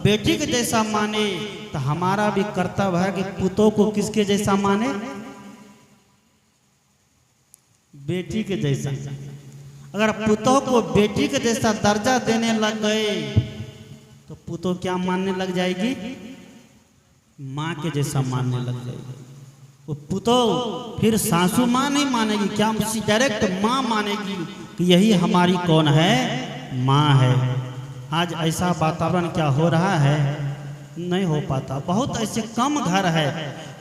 बेटी के जैसा माने, तो हमारा भी कर्तव्य है कि पुतों को किसके जैसा माने? बेटी के जैसा। अगर पुतों को बेटी के जैसा दर्जा देने लग गए तो पुतों क्या मानने लग जाएगी? माँ के जैसा मानने लग जाएगी। वो पुतों फिर सासू माँ नहीं मानेगी, क्या डायरेक्ट माँ मानेगी कि यही हमारी कौन है? माँ है। आज ऐसा वातावरण क्या हो रहा है? नहीं हो पाता। बहुत ऐसे कम घर है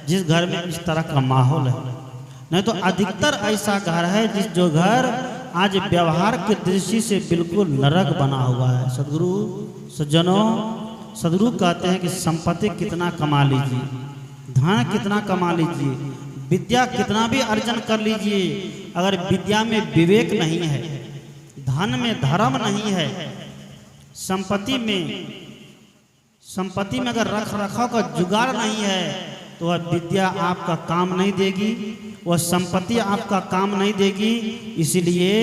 जिस घर में इस तरह का माहौल है। नहीं तो अधिकतर ऐसा घर है जो घर आज व्यवहार की दृष्टि से बिल्कुल नरक बना हुआ है। सदगुरु सज्जनों, सदगुरु कहते हैं कि संपत्ति कितना कमा लीजिए, धन कितना कमा लीजिए, विद्या कितना भी अर्जन कर लीजिए, अगर विद्या में विवेक नहीं है, धन में धर्म नहीं है, संपत्ति में अगर रख रखाव का जुगाड़ नहीं है, तो वह विद्या आपका काम नहीं देगी, वह संपत्ति आपका काम नहीं देगी। इसलिए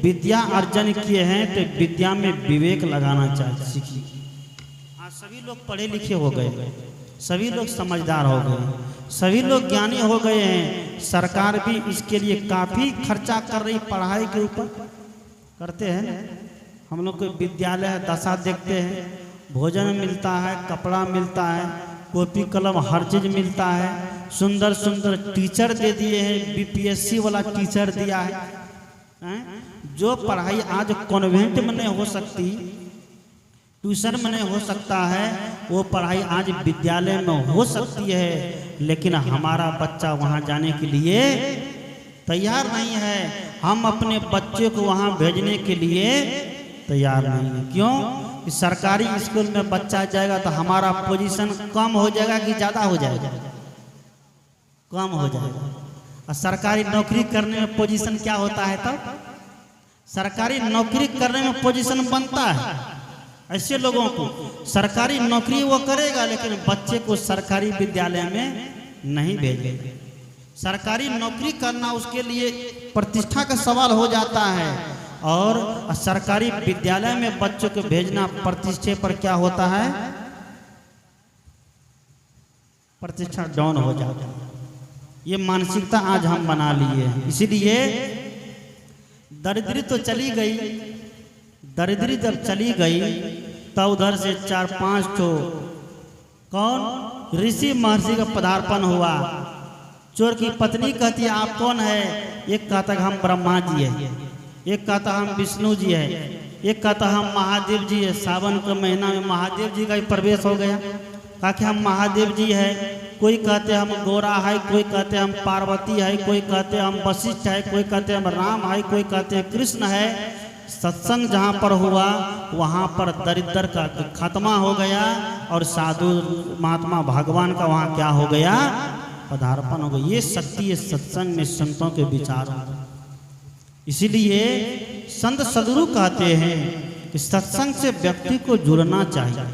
विद्या अर्जन किए हैं तो विद्या में विवेक लगाना चाहिए, सीखिए। आज सभी लोग पढ़े लिखे हो गए, सभी लोग समझदार हो गए, सभी लोग ज्ञानी हो गए हैं। सरकार भी इसके लिए काफ़ी खर्चा कर रही, पढ़ाई के ऊपर करते हैं। हम लोग को विद्यालय दशा देखते हैं, भोजन मिलता है, कपड़ा मिलता है, कॉपी कलम हर चीज़ मिलता है, सुंदर सुंदर टीचर दे दिए हैं, बीपीएससी वाला टीचर दिया है। जो पढ़ाई आज कॉन्वेंट में नहीं हो सकती, ट्यूशन में नहीं हो सकता है, वो पढ़ाई आज विद्यालय में हो सकती है। लेकिन हमारा बच्चा वहाँ जाने के लिए तैयार नहीं है। हम अपने बच्चे को वहाँ भेजने के लिए तैयार नहीं है। क्यों? कि सरकारी स्कूल में बच्चा जाएगा तो हमारा पोजीशन कम हो जाएगा कि ज़्यादा हो जाएगा? कम हो जाएगा। और सरकारी नौकरी करने में पोजीशन क्या होता है? तब सरकारी नौकरी करने में पोजीशन बनता है। ऐसे लोगों को सरकारी नौकरी वो करेगा, लेकिन बच्चे को सरकारी विद्यालय में नहीं भेजेगा। सरकारी नौकरी करना उसके लिए प्रतिष्ठा का सवाल हो जाता है, और सरकारी विद्यालय में बच्चों को भेजना प्रतिष्ठा पर क्या होता है? प्रतिष्ठा डाउन हो जाता है। ये मानसिकता आज हम बना लिए हैं। इसीलिए दरिद्री तो चली गई, दरिद्री जब चली गई तब उधर से 4-5 तो कौन ऋषि महर्षि का पदार्पण हुआ। चोर की पत्नी कहती है आप कौन है? एक कहता हम ब्रह्मा जी है, एक कहता हम विष्णु जी है, एक कहता हम महादेव जी है। सावन के महीना में महादेव जी का ही प्रवेश हो गया, कहा कि हम महादेव जी है। कोई कहते हम गोरा है, कोई कहते हम पार्वती है, कोई कहते हम वशिष्ठ है, कोई कहते हम राम है, कोई कहते हैं कृष्ण है। सत्संग जहाँ पर हुआ वहाँ पर दरिद्र का खात्मा हो गया और साधु महात्मा भगवान का वहाँ क्या हो गया, पदार्पण हो गया। ये शक्ति है सत्संग में, संतों के विचारों। इसीलिए संत सदगुरु कहते हैं कि सत्संग से व्यक्ति को जुड़ना चाहिए।